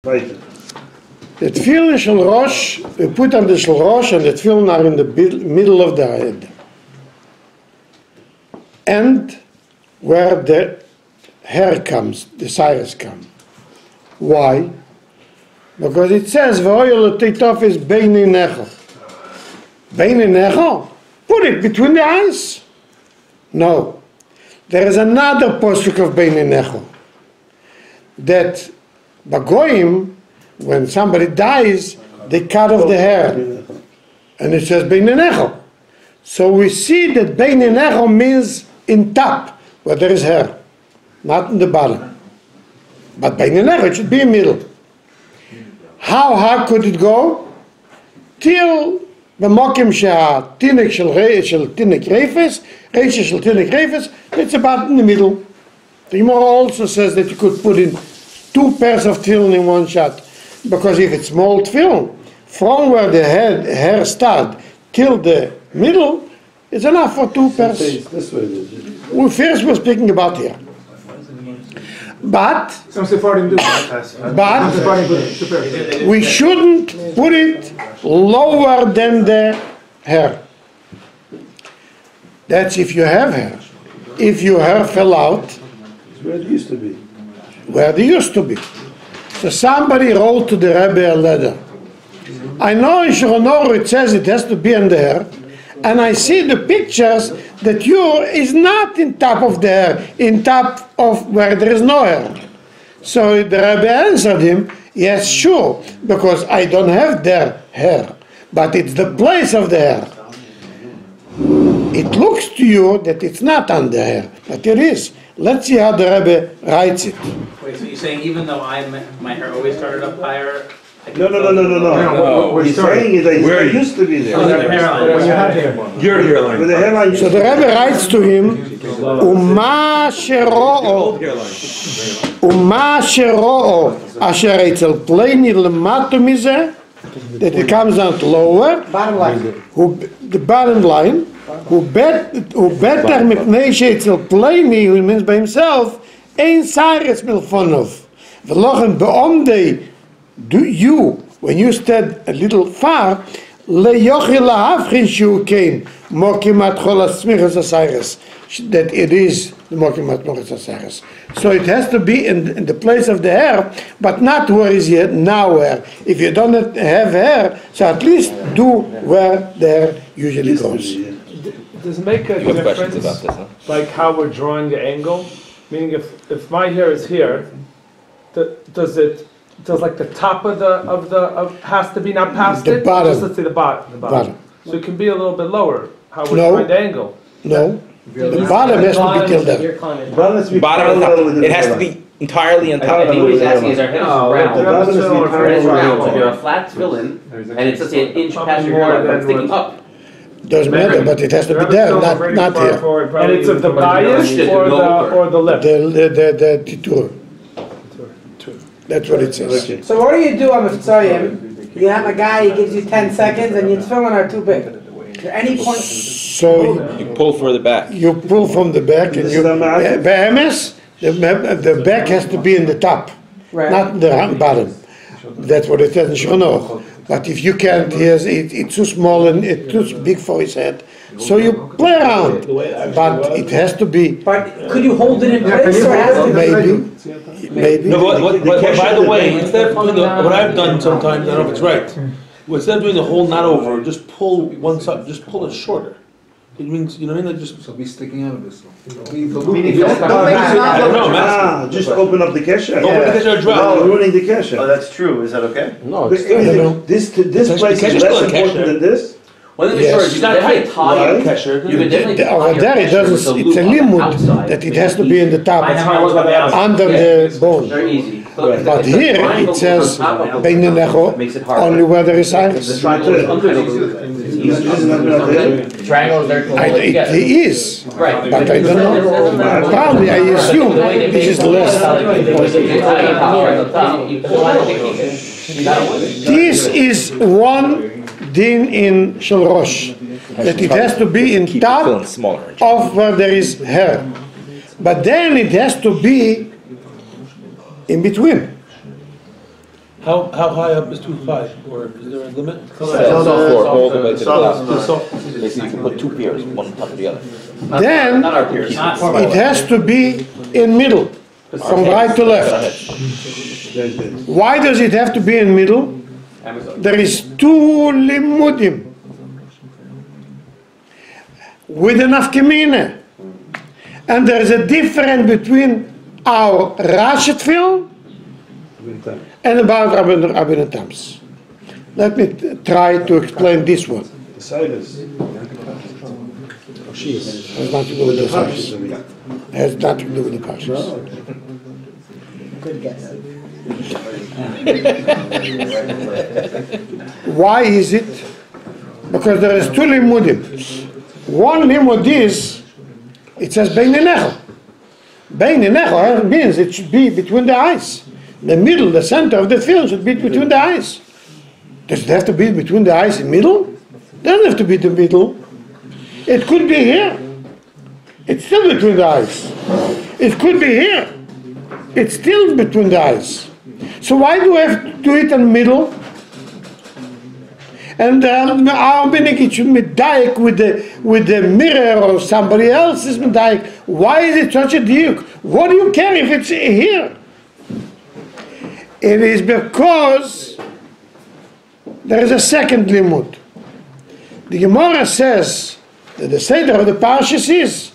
The tefillin shel Rosh, we put on the shel Rosh, and the tefillin are in the middle of the head. And where the hair comes, the cyrus come. Why? Because it says, V'oyel teitof is beini necho. Beini necho? Put it between the eyes. No. There is another posuk of beini necho. That Bagoyim, when somebody dies, they cut off the hair. And it says beini necho. So we see that beini necho means in top, where there is hair. Not in the bottom. But beini necho, it should be in the middle. How high could it go? Till במוקם שהתינק של תינק רפס, רשע של תינק רפס, it's about in the middle. The Gemara also says that you could put in 2 pairs of tefillin in one shot. Because if it's small tefillin, from where the hair starts till the middle, it's enough for 2 pairs. We first were speaking about here. But we shouldn't put it lower than the hair. That's if you have hair. If your hair fell out, it's where it used to be. Where it used to be. So somebody wrote to the Rebbe a letter. I know in Shulchan it says it has to be in the hair, and I see the pictures that your is not in top of the hair, in top of where there is no hair. So the Rebbe answered him, yes, sure, because I don't have their hair, but it's the place of the hair. It looks to you that it's not on the hair, but it is. Let's see how the Rebbe writes it. Wait, so you're saying even though my hair always started up higher? No. What he's saying is that it used to be there. Oh, the hairline. Your hairline. With the hairline. So the Rebbe writes to him, Uma shero'o asher etzel pleini lemato mize, that it comes down to lower. Bottom line. The bottom line. Who better mipnei sheetzel pleini, who means by himself, ein cyrus milfonov. V'lochem be'omdei, do you, when you stand a little far, le'yochil la'havchin shu came, mokimat chol asmichas asyrus, that it is the mokimat mochas asyrus. So it has to be in the place of the hair, but not where is it now where. If you don't have hair, so at least do where the hair usually goes. Does it make a difference about this, huh? Like how we're drawing the angle? Meaning if my hair is here, does like the top of has to be not past the it? Bottom. Just let's say the bottom. So it can be a little bit lower. How we're drawing the angle. No. The bottom has to be till there. It has to be entirely on top. What he's asking is our head is round. So if you're a flat tefillin, and it's let's say an inch past your hairline, but it's sticking up. Doesn't matter, but it has to be there, not here. And it's of the bias or the lip? The titur. That's what it says. Okay. So what do you do on the Mitzrayim? You have a guy, he gives you 10 seconds, and your tefillin are too big. Is there any point? So you pull further back. You pull from the back, and you. The back has to be in the top, right. Not in the bottom. That's what it says in Shulchan. But if you can't, it's too small and it's too big for his head. So you play around, but it has to be. But could you hold it in place or has to maybe. No, but by the way, instead of doing what I've done sometimes, I don't know if it's right. Instead of doing the whole knot over, just pull one side, just pull it shorter. It means, you know what I mean? Like just be sticking out of this. I don't know, man. Just open up the kesher. Open the kesher or drop. No, ruining the kesher. Oh, that's true. Is that okay? No, this place is less important than this. Well, Yes. She's not definitely tie in kesher. You can definitely Over there it doesn't. It's a limud that it has to be in the top, under the bone. Very easy. But here it says beini necho, only where there is cyrus. Triangle there. It is, Right. but I don't know. Probably I assume this is less. This is one din in Shel Rosh, that it has to be in top of where there is hair. But then it has to be in between. How high up is 2.5? Or is there a limit? All the way to the top. Soft. Basically, you can put two piers, one on top of the other. Then Not our peers. it has to be in middle, from right to left. Why does it have to be in middle? There is 2 limudim with an afkemine, and there is a difference between our Rashet film and about Rabbeinu Tam's. Let me try to explain this one. The silence. Has nothing to do with the Parshas. Has nothing to do with the Parshas. Good guess. Why is it? Because there is 2 limudim. One limud is, it says Bein Necho. Bein Necho means it should be between the eyes. The middle, the center of the film should be between the eyes. Does it have to be between the eyes in middle? It doesn't have to be the middle. It could be here. It's still between the eyes. It could be here. It's still between the eyes. So why do we have to do it in the middle? And our benefit should be medayek with the mirror or somebody else's medayek. Why is it such a diuk? What do you care if it's here? It is because there is a second limud. The Gemara says that the seder of the parshas is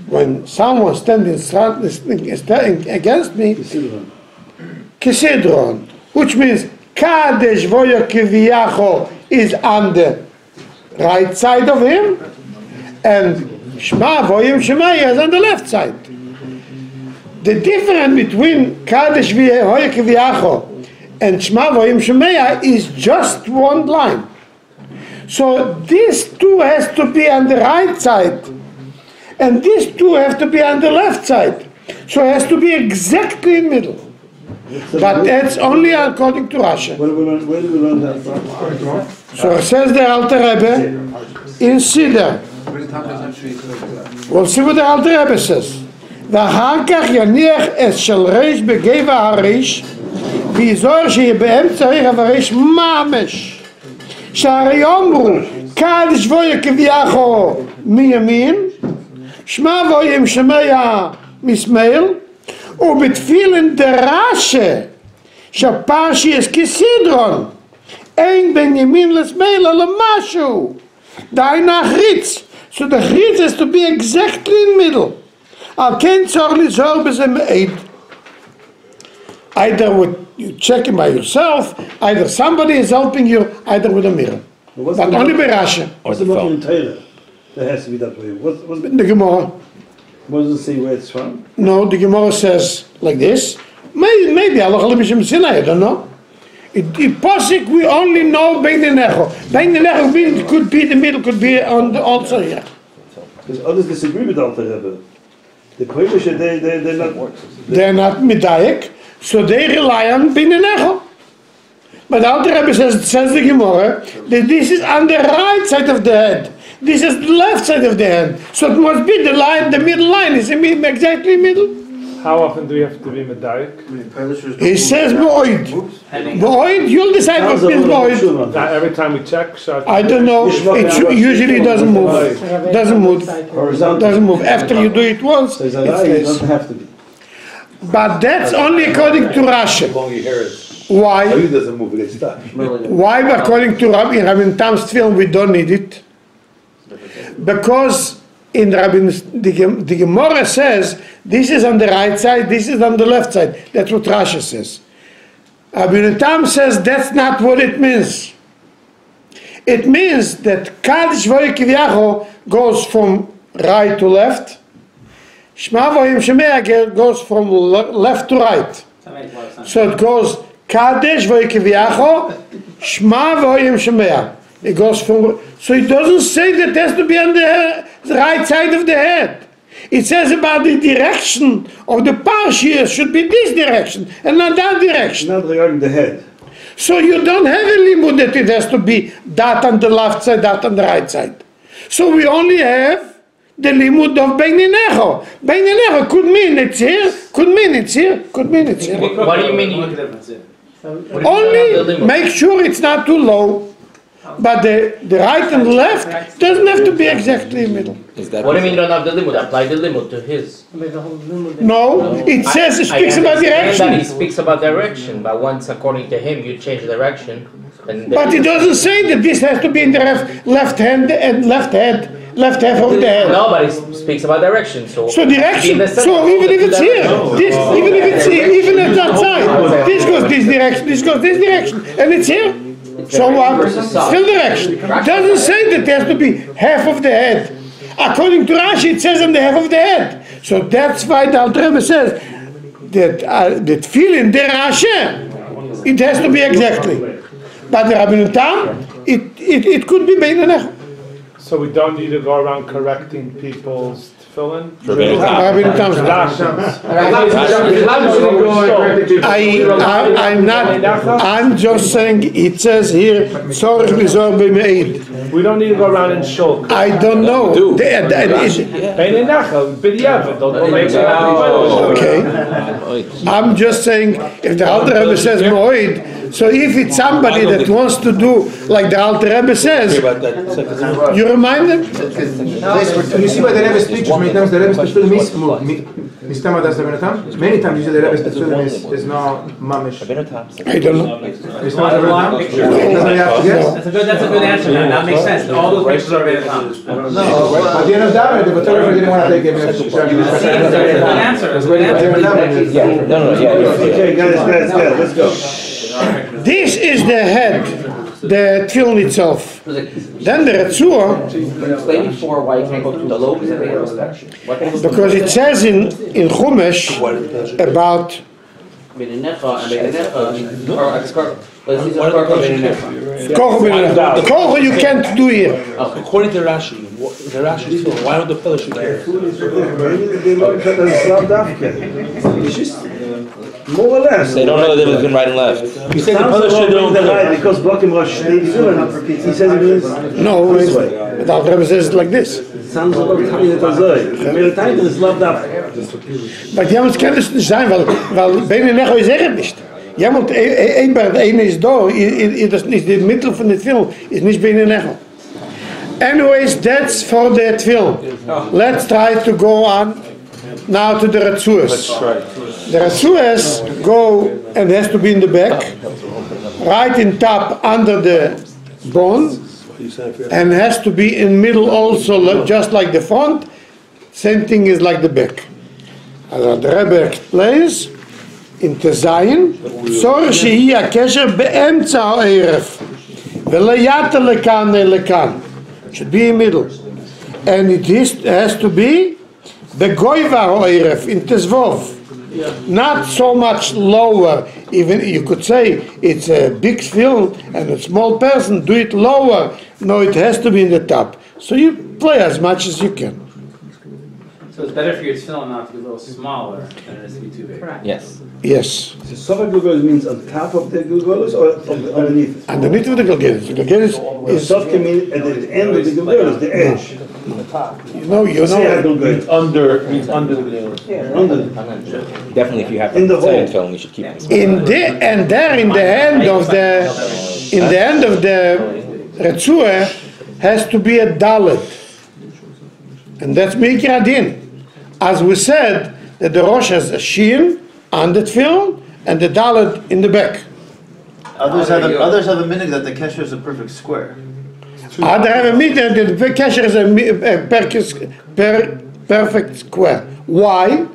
when someone stands against me, Kisidron, which means Kadesh Voya Kiviyacho is on the right side of him, and Shema Voyim Shemaya is on the left side. The difference between Kadesh Voya Kiviyacho and Shema Voyim Shemaya is just one line. So these 2 has to be on the right side, and these 2 have to be on the left side. So it has to be exactly in the middle. But that's only according to Rashi. Where do we learn that from? So it says the Alter Rebbe in Siddur. We'll see what the Alter Rebbe says. ואחר כך יניח את של ריש בגבע הריש ויזור שיהיה באמצע ריח הריש ממש. שהרי אומרו קדש וויה כביכו מימין שמע וויים שמע משמאל ובתפילין דרשה שפרשיס כסדרון אין בין ימין לשמאל אלא משהו דהיינו החריץ. So the chritz has to be exactly in the middle. Al ken tzor lizor b'zeh me'ed. Either with you checking by yourself, either somebody is helping you, either with a mirror. But only by Rashi. What's the in Torah? That has to be that way. The Gemara. What does it say where it's from? No, the Gemara says like this. Maybe Allah Mishim Sinai, I don't know. In Posik we only know Bein Necho. Bein Necho could be the middle, could be on the, also here. Because others disagree with Alter Rebbe. The Polish, they're not Medayek, so they rely on Bein Necho. But Alter Rebbe says the Gemara that this is on the right side of the head. This is the left side of the head. So it must be the line, the middle line is exactly middle. How often do we have to be medayek? He says Bo'oid. Bo'oid, you'll decide what means Bo'oid. Every time we check, I don't know. It usually doesn't move. Doesn't move. Doesn't move. After you do it once, it stays. But that's only according to Rashi. Why? Why, according to Rabbi Tam's film, we don't need it? Because in the Gemara says this is on the right side, this is on the left side. That's what Rashi says. Rabbi Tam says that's not what it means. It means that Kadesh Voya Kivyacho goes from right to left. Shema Voyim Shemea goes from left to right. So it goes Kadesh Voya Kivyacho, Shema Voyim Shemea. It goes from, so it doesn't say that it has to be on the right side of the head. It says about the direction of the parsha should be this direction and not that direction. Not regarding the head. So you don't have a limud that it has to be that on the left side, that on the right side. So we only have the limud of Bein Necho. Bein Necho could mean it's here, could mean it's here, could mean it's here. What do you mean you look at the difference in? Only make sure it's not too low. But the right and the left doesn't have to be exactly in the middle. What do you mean you don't have the limud? Apply the limud to his. No, it says it speaks about That he direction. speaks about direction, but once according to him you change the direction. But it doesn't say that this has to be in the left hand and left half of the head. No, but it speaks about direction. So direction. So even if it's here, this, even if it's here, even if it's outside, this goes this direction, this goes this direction, and it's here. So what? Still direction. Doesn't say that there has to be half of the head. According to Rashi, it says on the half of the head. So that's why the Alter Rebbe says that the tefillin der Rashi, it has to be exactly. But the Rabbeinu Tam, it could be bein hanecha. So we don't need to go around correcting people's tefillin? Rabbeinu Tam's I'm just saying, it says here, tzorich lizor b'meid. We don't need to go around and shulk. I don't know. Bein hanecha, b'diavad, don't make it Okay. I'm just saying, if the Alter Rebbe says moed, so if it's somebody that wants to do like the Alter Rebbe says, you remind them? You see why the Rebbe speaks, many times the Rebbe speaks to many times you see the Rebbe speaks to is no mamish. I don't know. That's a good answer, man. That makes sense. All those pictures are Rebbe Tam. At the end of that, the photographer didn't want to take it. That's a good answer. Okay, guys, let's go. This is the head, the tefillin itself. Then the Retzua, Explain before why you can't go too low because it says in Chumash about Kocha you can't do here. According to Rashi, the Rashi says, why don't the fellowship care? More or less. They don't know the difference between right and left. You say the fellowship don't care. Because Blokim Rosh he says it is No, the Alter Rebbe says it like this. sounds a lot tiny that Meer tijd is loved up. Maar jemand kan het niet zijn, weil Bein Necho is echt niet. Jemand, een is door, dat is de middel van het film, is niet Bein Necho. Anyways, that's for the tefillin. Let's try to go on now to the Retzuas. The Retzuas go and has to be in the back, right in top under the bone, and has to be in middle also, just like the front. Same thing is like the back. As the Rebbe explains in Tezayin, Tzor shehi hakesher be'emtza ha'erev, ve'layata lekan lekan. Should be in middle, and it has to be begoiva ha'erev in Tezvov, not so much lower. Even you could say it's a big film and a small person, do it lower. No, it has to be in the top. So you play as much as you can. So it's better for your tefillin not to be a little smaller than it is to be too big. Correct. Yes. Yes. So Sofa Gulgolos means on top of the Gulgolos or underneath? Underneath of the Gulgolos. The Gulgolos is, Sof can mean at the end of the Gulgolos, the edge. you know. It's Under the under. Definitely, if you have In the Zion hole. film, you should keep it. In the end of the Retzua has to be a dalet, and that's Mikra Adin. As we said, that the Rosh has a shin on the tefillin and the dalet in the back. Others have a minhag that the kesher is a perfect square. Other have a meter that the kesher is a perfect square. Why?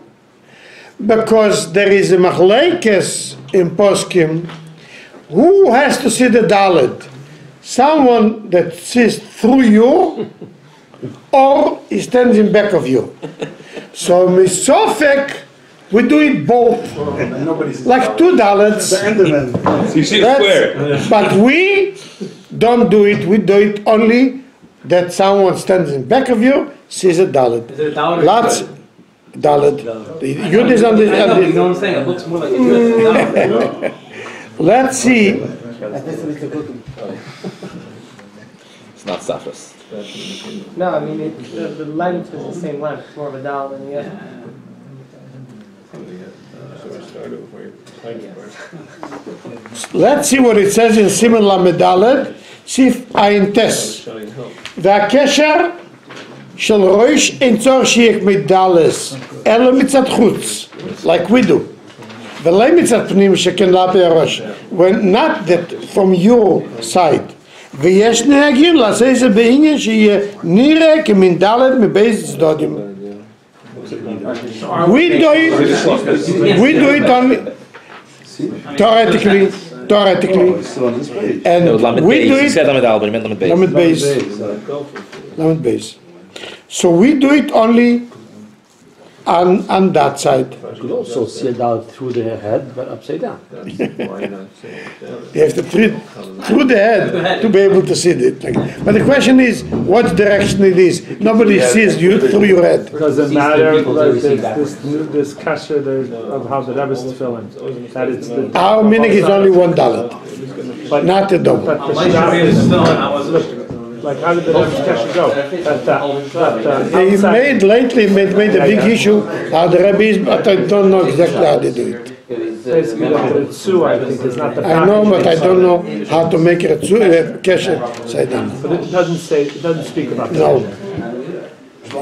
Because there is a machlekes in poskim. Who has to see the dalet? Someone that sees through you, or he stands in back of you. So misofek, we do it both, like two dalets. You see the square. But we don't do it. We do it only that someone stands in back of you, sees a dalet. Is it a dalet or Lots dalet. Yud is on I know, but you know the. what I'm saying? It looks more like a dalet. Let's see. It's not Safras. No, I mean, the length is the same length, it's more of a dollar than the other. Let's see what it says in Siman Lamed Daled, Sif Ayin Tes. והקשר של ראש אין צורך שיהיה מדלס, אלא מצד חוץ, like we do. ולא מצד פנים שכן לאפי הראש. When not that from your side. ויש נהגים לעשות את זה בעניין שיהיה נראה כמדלת מבית צדדים. We do it only theoretically, and we do it Lamed Beis. So we do it only on that side. You could also seal down through the head, but upside down. You have to through the head to be able to see it. But the question is, what direction it is. Nobody sees you through your head. Does it matter this kasher of how the Rebbe is tefillin? That it's the Our minig is only one dalet, but not a double. Like how did the Rebbe's kasher go? They made lately made a big issue how the Rebbe is, but I don't know exactly how they do it. Basically, the tzu, I think, is not the. I know, but I don't know how to make it a kesher. So I don't know. But it doesn't say, it doesn't speak about that. No.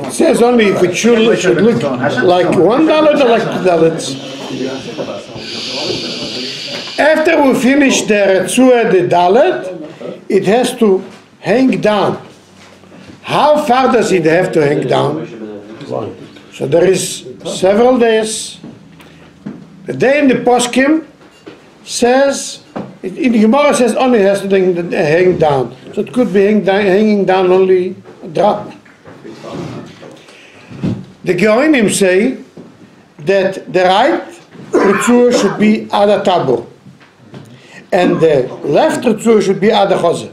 It says only if it should look like $1 or like $2. After we finish the retzua, the dalet, it has to hang down. How far does it have to hang down? So there is several days. The day in the poskim says, in the Gemara says only has to hang down. So it could be hanging down only a drop. The Geonim say that the right retzua should be ad tabur, and the left retzua should be ad chose.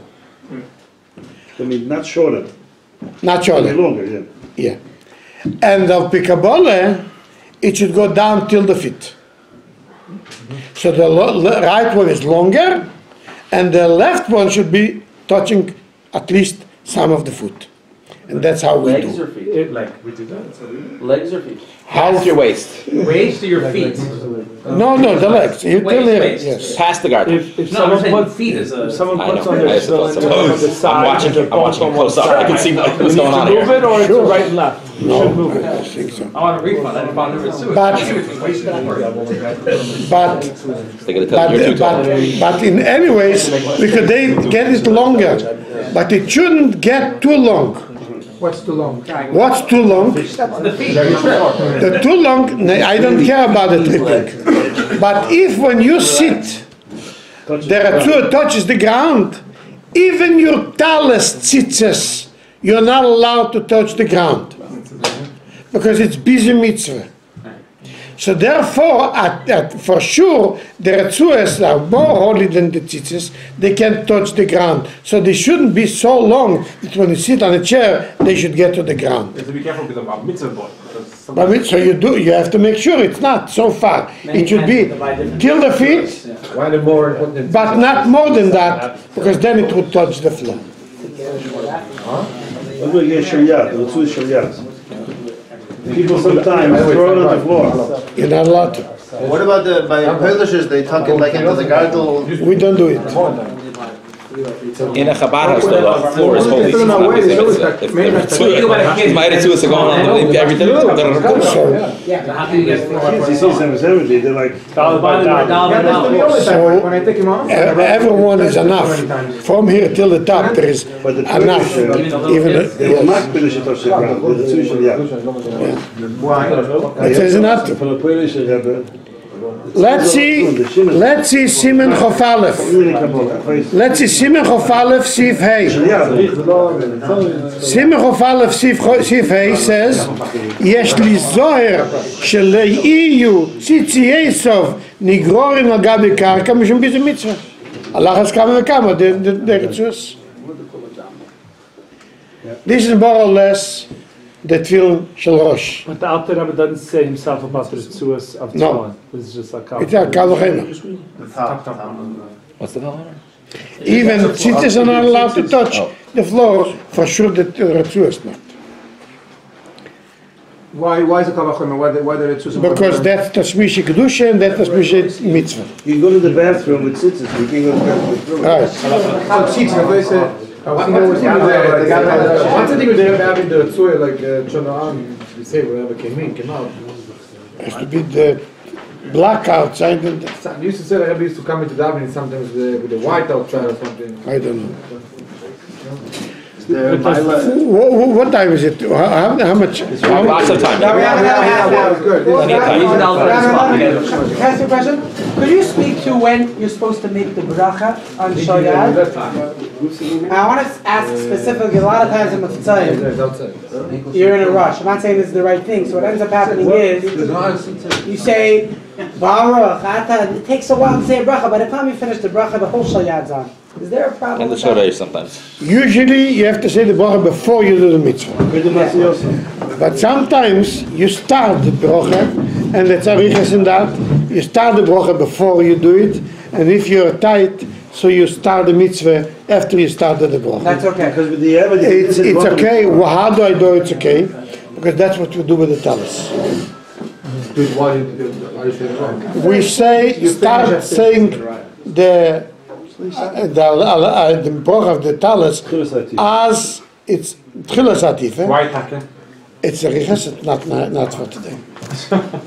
I mean, not shorter. Not shorter. Longer, yeah. Yeah. And of Pikabole, it should go down till the feet. So the right one is longer, and the left one should be touching at least some of the foot. And that's how we Legs do. or feet? We do that. Legs or feet? Past your waist. Waist to your feet. No, the legs. You till here. Waist. Yes. Past the guard. If someone puts feet is a. if someone I puts know. on I their suppose. cylinder on the side, I'm watching close up. I can see what's going on move here. it or it's right and left. You should move it. I think so. I want a refund. I didn't find number two. But in any ways, we could get it longer, but it shouldn't get too long. What's too long? What's too long? The feet. The too long, I don't care about the tripping. But if when you sit, the retzua touches the ground, even your tallest tzitzes, you're not allowed to touch the ground. Because it's busy mitzvah. So therefore, for sure, the retzuas are more holy than the tzitzis. They can't touch the ground. So they shouldn't be so long that when you sit on a chair, they should get to the ground. You have to be careful because of mitzvah boy. But so you have to make sure it's not so far. It should be till the feet, but not more than that, because then it would touch the floor. People sometimes throw it on the floor. You're not allowed to. What about by Polish, they tuck it like into the girdle? We don't do it. In a Chabad house, the floor is holy. If my retzua is going on underneath everything, You see some everything, they're like, So everyone is enough. From here till the top, there is enough. Even they will not finish it touch the ground. The retzua should, it says not to. Let's see Simen Chof Aleph. Let's see Simen Chof Aleph Sif Hey. Simen Chof Aleph Sif Hey says, יש לי זוהר שלאיו ציצי סוף נגרורים על גבי קרקע משום ביזה מצווה. הלחץ כמה וכמה, דרצוס. This is more or less the tefillin shel Rosh. But the Alter Rebbe doesn't say himself about the tzuas of No. tefillin. This is just like It's a kal v'chema. what's the hell? Even tzitzis are not allowed to touch the floor, for sure the retzua is not. Why is it Kavachomer? Why did it choose? Because that's Tashmish Kedusha and that's Tashmish Mitzvah. You go to the bathroom with tzitzis, you can go to the bathroom. Right. What's the thing with having the tzuya like Chona'am? We say whatever came out. Has to be the black outside. And You used to say that Rebbe used to come into davening sometimes with the white outside or something. I don't know. What time is it? How much? Lots of time. Can I ask you a question? Could you speak to when you're supposed to make the bracha on Shoyad? I want to ask specifically, a lot of times in Mitzvah, you're in a rush. I'm not saying this is the right thing. So what ends up happening is, you say, Baruch, it takes a while to say a bracha, by the time you finish the bracha, the whole Shoyad's on. Is there a problem with that? Sometimes. Usually you have to say the bracha before you do the mitzvah. But sometimes you start the bracha, and the tzarichas in that, you start the bracha before you do it, and if you're tight, so you start the mitzvah after you started the bracha. That's okay. Because with the evidence, It's okay. Well, how do I do it? It's okay. Because that's what we do with the talis. We say, start saying the bracha of the talis as it's tchilas atif. Why, Taka? It's a richas, not for today.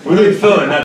We need filling.